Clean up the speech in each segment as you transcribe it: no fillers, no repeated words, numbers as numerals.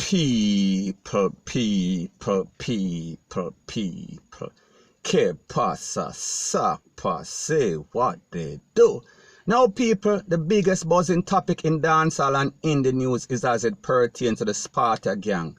People. Que pasa, sapa, say what they do. Now, people, the biggest buzzing topic in dancehall and in the news is as it pertains to the Sparta gang.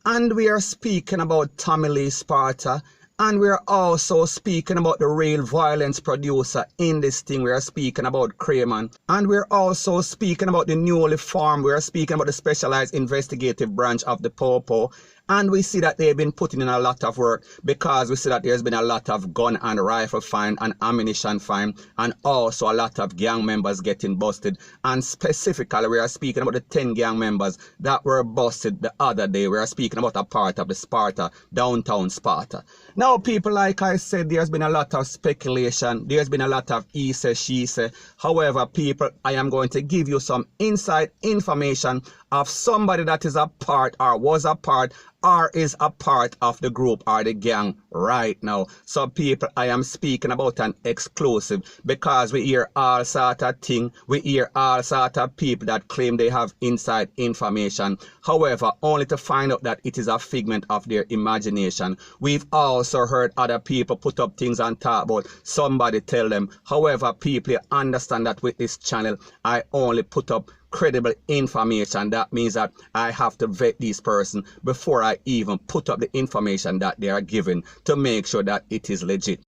And we are speaking about Tommy Lee Sparta. And we are also speaking about the real violence producer in this thing. We are speaking about Crayon. And we're also speaking about the newly formed. We are speaking about the specialized investigative branch of the Popo. And we see that they've been putting in a lot of work because we see that there's been a lot of gun and rifle find and ammunition find and also a lot of gang members getting busted. And specifically, we are speaking about the 10 gang members that were busted the other day. We are speaking about a part of the Sparta, downtown Sparta. Now, people, like I said, there's been a lot of speculation. There's been a lot of he say, she say. However, people, I am going to give you some inside information of somebody that is a part or was a part or is a part of the group or the gang right now. So people, I am speaking about an exclusive because we hear all sort of thing. We hear all sort of people that claim they have inside information. However, only to find out that it is a figment of their imagination. We've also heard other people put up things and talk about somebody tell them. However, people understand that with this channel, I only put up credible information. That means that I have to vet this person before I even put up the information that they are giving to make sure that it is legit.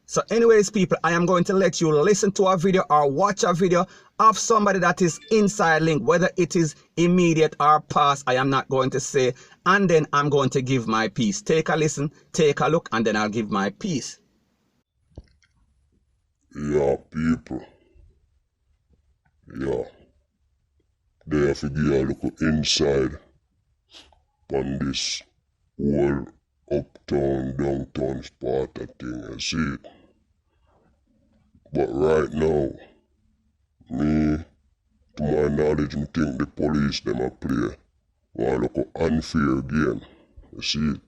So anyways, people, I am going to let you listen to a video or watch a video of somebody that is inside link, whether it is immediate or past, I am not going to say, and then I'm going to give my piece. Take a listen, take a look, and then I'll give my piece. Yeah, people. Yeah. They have to give a look inside on this whole uptown, downtown Sparta thing, you see it. But right now, me, to my knowledge, me think the police them a play one look unfair game, you see it.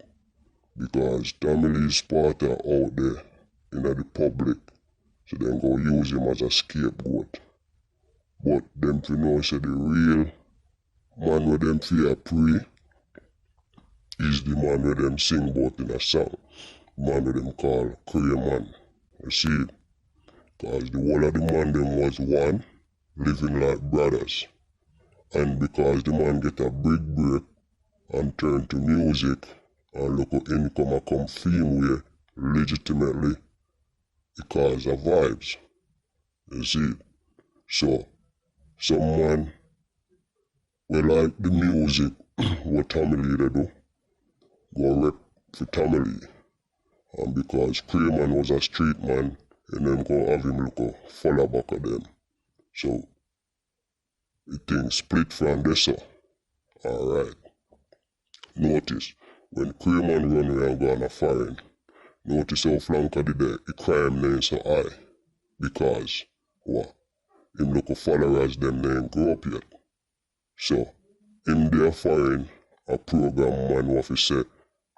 Because Tommy Lee Sparta out there in the public, so them go use him as a scapegoat. But them to know say the real man with them fear pre is the man with them sing about in a song. The man with them call Crayon. You see? Cause the whole of the man them was one, living like brothers. And because the man get a big break and turn to music and look at income and come fame way legitimately, it cause a vibes. You see? So someone we like the music what Tommy Lee they do, go rep for Tommy Lee. And because Crayon was a street man, and them go have him look a follow back of them. So the thing split from this. Alright. Notice, when Crayon run around go on a foreign, notice how Flanker did the crime name so high. Because, what? Him look a followers them name grow up yet. So, in their foreign, a program man what he say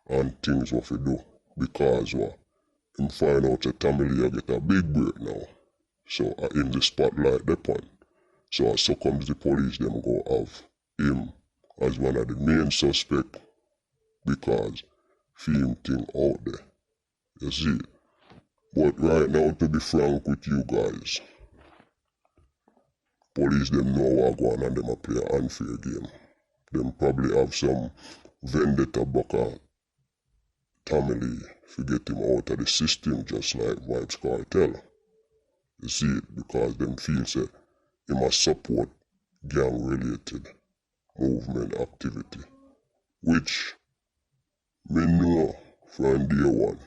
and things what he do. Because what? Him find out that Tommy Lee get a big break now. So in the spotlight they point. So comes the police them go have him as one of the main suspect because film thing out there. You see? But right now, to be frank with you guys, police them know what go on and them a play an unfair game. Them probably have some vendetta back at Tommy Lee to get him out of the system just like Vybz Kartel. You see it because them feel say he must support gang related movement activity. Which me know from day one.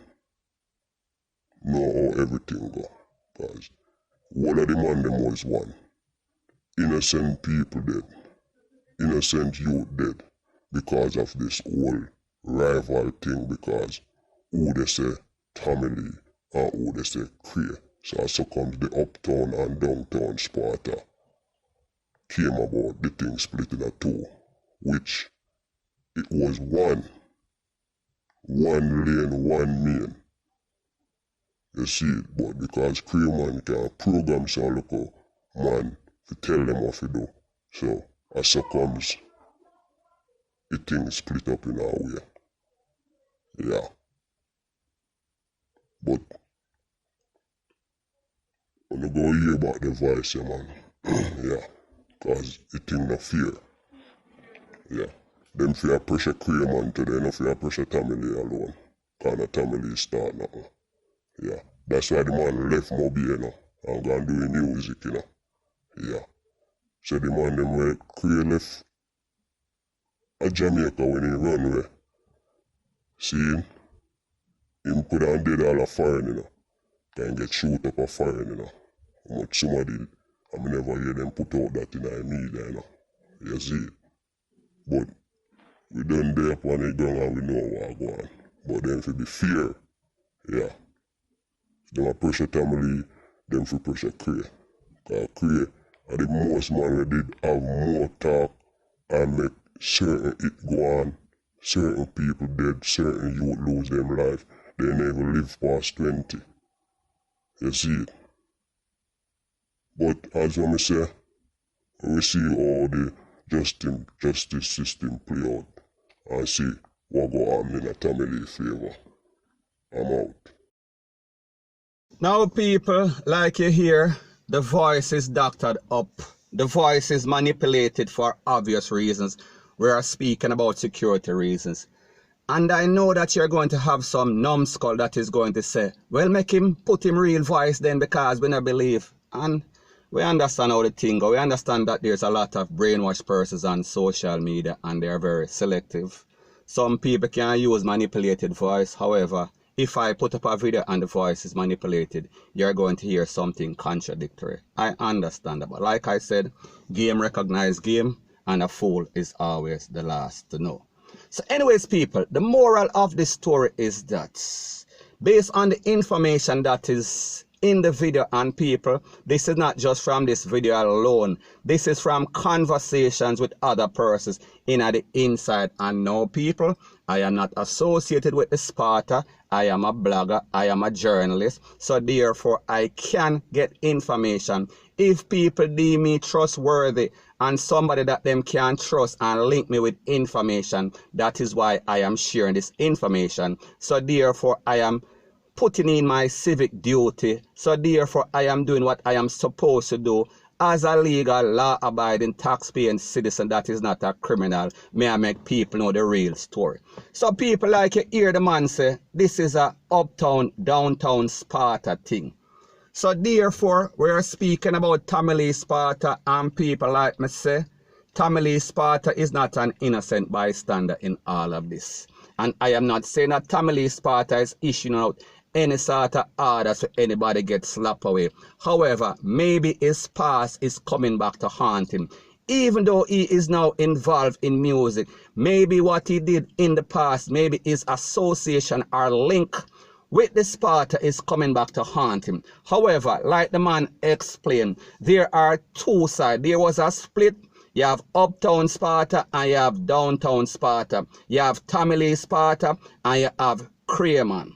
Know how everything go. Because all of the man them was one. Innocent people dead. Innocent youth dead. Because of this whole rival thing, because who they say Tommy Lee and who they say Crayon. So comes the uptown and downtown Sparta came about the thing split in a two, which it was one lane, one main. You see it, but because Crayon can program some local man to tell them what to do. So comes the thing split up in our way. Yeah. But when you go hear about the voice, yeah, man. Yeah. Cause the thing no fear. Yeah. Them fear pressure Cray man today, no fear pressure Tommy Lee alone. Cause no Tommy Lee start nothing. Yeah. That's why the man left Moby, you know, and gone doing music, you know. Yeah. So the man them where Cray left a Jamaica when he run away. See him could have did all a foreign, you know. Can get shoot up a foreign, you know. How much somebody, I mean, never hear them put out that in the media, you know. You see. But we done there upon the ground and we know what go on. But then for the fear, yeah. Them a pressure Tommy Lee, them for pressure Cray. Cause Cray are the most man who did have more talk and make certain it go on. Certain people dead, certain youth lose them life. They never live past 20. You see it. But as I say, we see all the justice system play out and see what go on in a Tommy Lee favor. I'm out. Now, people, like you hear, the voice is doctored up. The voice is manipulated for obvious reasons. We are speaking about security reasons. And I know that you're going to have some numbskull that is going to say, well, put him real voice then because we don't believe. And we understand how the thing goes. We understand that there's a lot of brainwashed persons on social media and they're very selective. Some people can use manipulated voice. However, if I put up a video and the voice is manipulated, you're going to hear something contradictory. I understand that. But like I said, game recognize game, and a fool is always the last to know. So anyways, people, the moral of this story is that based on the information that is in the video, and people, this is not just from this video alone. This is from conversations with other persons in the inside. And no, people, I am not associated with the Sparta. I am a blogger. I am a journalist. So therefore, I can get information. If people deem me trustworthy and somebody that them can trust and link me with information, that is why I am sharing this information. So therefore, I am putting in my civic duty. So therefore, I am doing what I am supposed to do as a legal, law-abiding, tax-paying citizen that is not a criminal. May I make people know the real story. So people like you hear the man say, this is a uptown, downtown Sparta thing. So therefore, we're speaking about Tommy Lee Sparta, and people like me say, Tommy Lee Sparta is not an innocent bystander in all of this. And I am not saying that Tommy Lee Sparta is issuing out any sort of orders for anybody get slapped away. However, maybe his past is coming back to haunt him. Even though he is now involved in music, maybe what he did in the past, maybe his association or link with the Sparta is coming back to haunt him. However, like the man explained, there are two sides. There was a split. You have uptown Sparta and you have downtown Sparta. You have Tommy Lee Sparta and you have Cray man.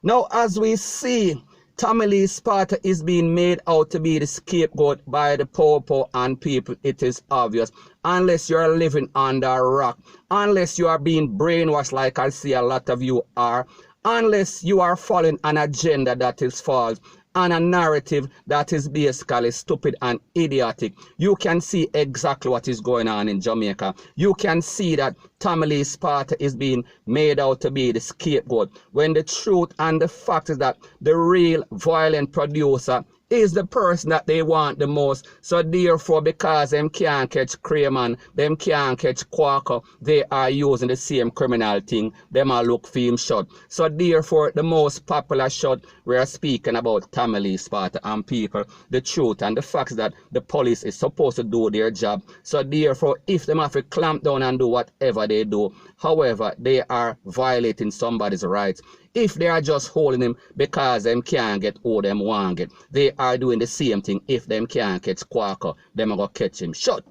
Now, as we see, Tommy Lee Sparta is being made out to be the scapegoat by the poor and people. It is obvious. Unless you are living under a rock, unless you are being brainwashed like I see a lot of you are, unless you are following an agenda that is false, and a narrative that is basically stupid and idiotic, you can see exactly what is going on in Jamaica. You can see that Tommy Lee Sparta is being made out to be the scapegoat, when the truth and the fact is that the real violent producer is the person that they want the most. So therefore, because them can't catch Cray man, them can't catch Quaker, they are using the same criminal thing. Them are look for him shot. So therefore, the most popular shot, we are speaking about Tommy Lee Sparta, and people, the truth and the fact that the police is supposed to do their job. So therefore, if them have to clamp down and do whatever they do, however, they are violating somebody's rights. If they are just holding him because them can't get all them want get, they are doing the same thing. If them can't catch Quaker, them are going to catch him shot.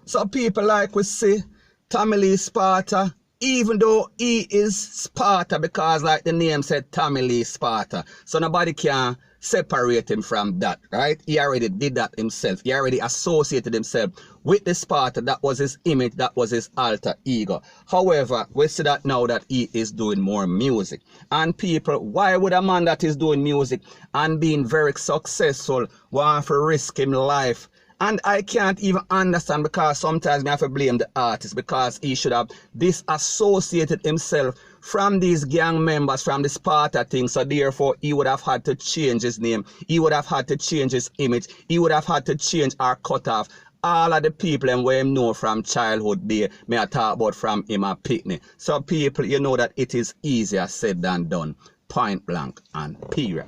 So people like we see, Tommy Lee Sparta, even though he is Sparta, because like the name said, Tommy Lee Sparta, so nobody can separate him from that, right? He already did that himself. He already associated himself with the Sparta. That was his image, that was his alter ego. However, we see that now that he is doing more music. And people, why would a man that is doing music and being very successful want to risk him life? And I can't even understand, because sometimes I have to blame the artist, because he should have disassociated himself from these gang members, from the Sparta thing. So therefore, he would have had to change his name. He would have had to change his image. He would have had to change or cut off all of the people and where him know from childhood day. May I talk about from him a picnic. So people, you know that it is easier said than done. Point blank and period.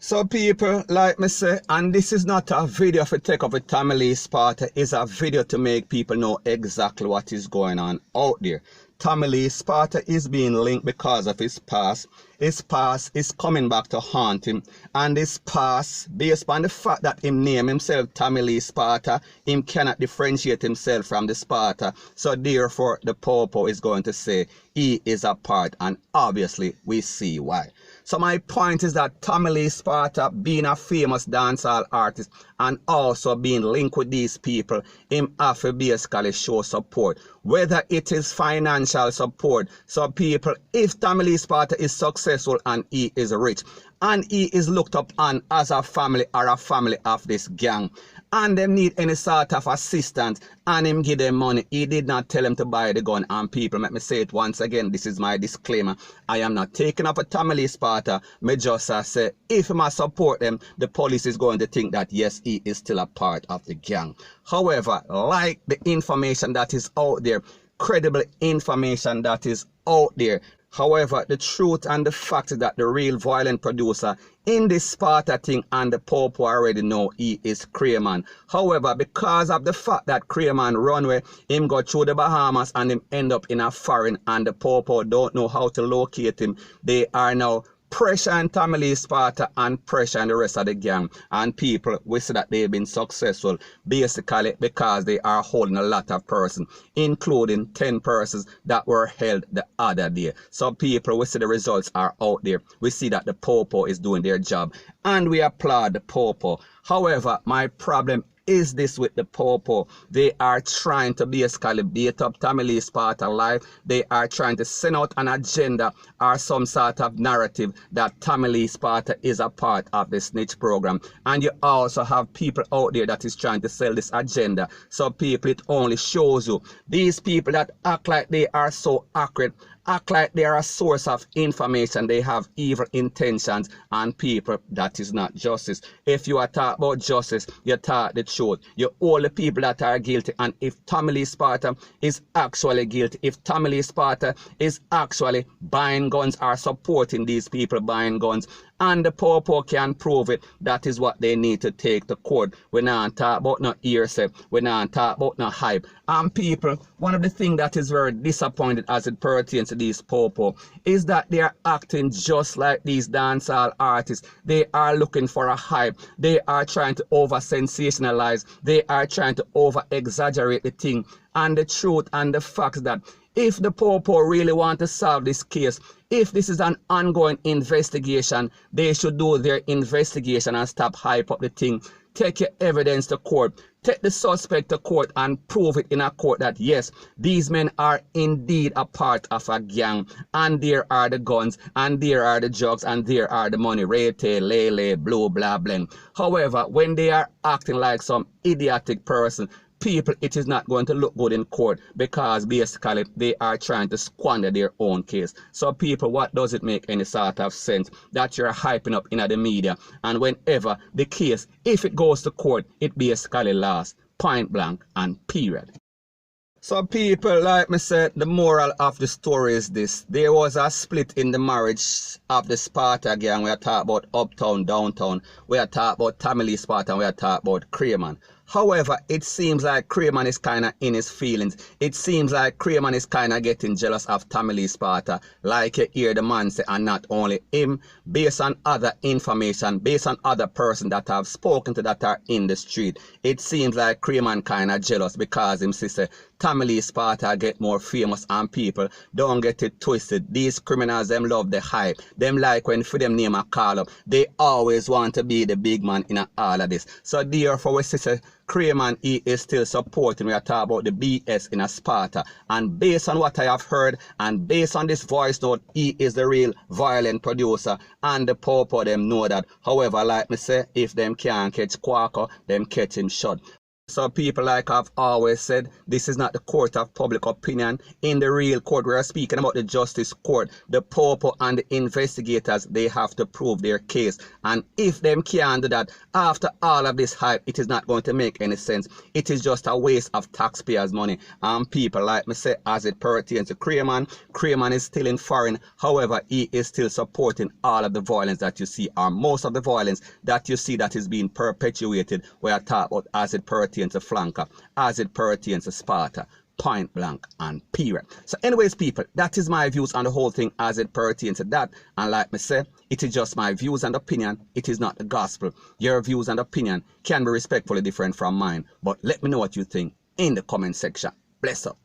So people, like me say, and this is not a video for take of a Tommy Lee Sparta, it's a video to make people know exactly what is going on out there. Tommy Lee Sparta is being linked because of his past. His past is coming back to haunt him, and his past, based on the fact that him name himself Tommy Lee Sparta, him cannot differentiate himself from the Sparta. So therefore, the Popo is going to say he is a part, and obviously we see why. So my point is that Tommy Lee Sparta, being a famous dancehall artist and also being linked with these people, him have to basically show support, whether it is financial support. So people, if Tommy Lee Sparta is successful and he is rich, and he is looked up on as a family or a family of this gang, and them need any sort of assistance, and him give them money, he did not tell them to buy the gun. And people, let me say it once again, this is my disclaimer, I am not taking up a Tommy Lee Sparta. Me just say, if I support them, the police is going to think that yes, he is still a part of the gang. However, like the information that is out there, credible information that is out there, however, the truth and the fact is that the real violent producer in this Sparta thing and the Popo already know he is Creaman. However, because of the fact that Creaman run away, him go through the Bahamas and him end up in a foreign, and the Popo don't know how to locate him, they are now pressuring Tommy Lee Sparta and pressuring the rest of the gang. And people, we see that they've been successful basically because they are holding a lot of persons, including 10 persons that were held the other day. So people, we see the results are out there. We see that the Popo is doing their job, and we applaud the Popo. However, my problem is this with the Popo. They are trying to basically beat up Tommy Lee Sparta life. They are trying to send out an agenda or some sort of narrative that Tommy Lee Sparta is a part of the snitch program. And you also have people out there that is trying to sell this agenda. So people, it only shows you these people that act like they are so accurate, act like they are a source of information, they have evil intentions, and people, that is not justice. If you are talking about justice, you talk the truth. You all the people that are guilty, and if Tommy Lee Sparta is actually guilty, if Tommy Lee Sparta is actually buying guns or supporting these people buying guns, and the Popo can prove it, that is what they need to take to court. We're not talking about no hearsay, we're not talking about no hype. And people, one of the things that is very disappointed as it pertains to these Popo is that they are acting just like these dancehall artists. They are looking for a hype. They are trying to over-sensationalize. They are trying to over-exaggerate the thing. And the truth and the fact that if the Popo really want to solve this case, if this is an ongoing investigation, they should do their investigation and stop hype up the thing. Take your evidence to court. Take the suspect to court and prove it in a court that yes, these men are indeed a part of a gang, and there are the guns, and there are the drugs, and there are the money, rete, lele, blue, blah, blah. However, when they are acting like some idiotic person, people, it is not going to look good in court, because basically they are trying to squander their own case. So people, what does it make any sort of sense that you're hyping up in the media, and whenever the case, if it goes to court, it basically lasts, point blank and period. So people, like me said, the moral of the story is this. There was a split in the marriage of the Sparta gang. We are talking about uptown, downtown. We are talking about Tommy Lee Sparta, and we are talking about Creaman. However, it seems like Craven is kind of in his feelings. It seems like Craven is kind of getting jealous of Tommy Lee Sparta, like you hear the man say, and not only him, based on other information, based on other persons that have spoken to that are in the street. It seems like Craven kind of jealous because him say Tommy Lee Sparta get more famous, and people don't get it twisted. These criminals, them love the hype. Them like when for them name a call up, they always want to be the big man in all of this. So therefore we say Craven, he is still supporting. We are talking about the BS in a Sparta. And based on what I have heard, and based on this voice note, he is the real violent producer. And the Popo, them know that. However, like me say, if them can't catch Quaco, them catch him short. So people, like I've always said, this is not the court of public opinion. In the real court, we are speaking about the justice court. The Popo and the investigators, they have to prove their case. And if them can't do that, after all of this hype, it is not going to make any sense. It is just a waste of taxpayers' money. And people, like me say, as it pertains to Craven, Craven is still in foreign. However, he is still supporting all of the violence that you see, or most of the violence that you see that is being perpetuated. We are talking about as it pertains to Flanker, as it pertains to Sparta, point blank and period. So anyways, people, that is my views on the whole thing as it pertains to that. And like me say, it is just my views and opinion. It is not the gospel. Your views and opinion can be respectfully different from mine. But let me know what you think in the comment section. Bless up.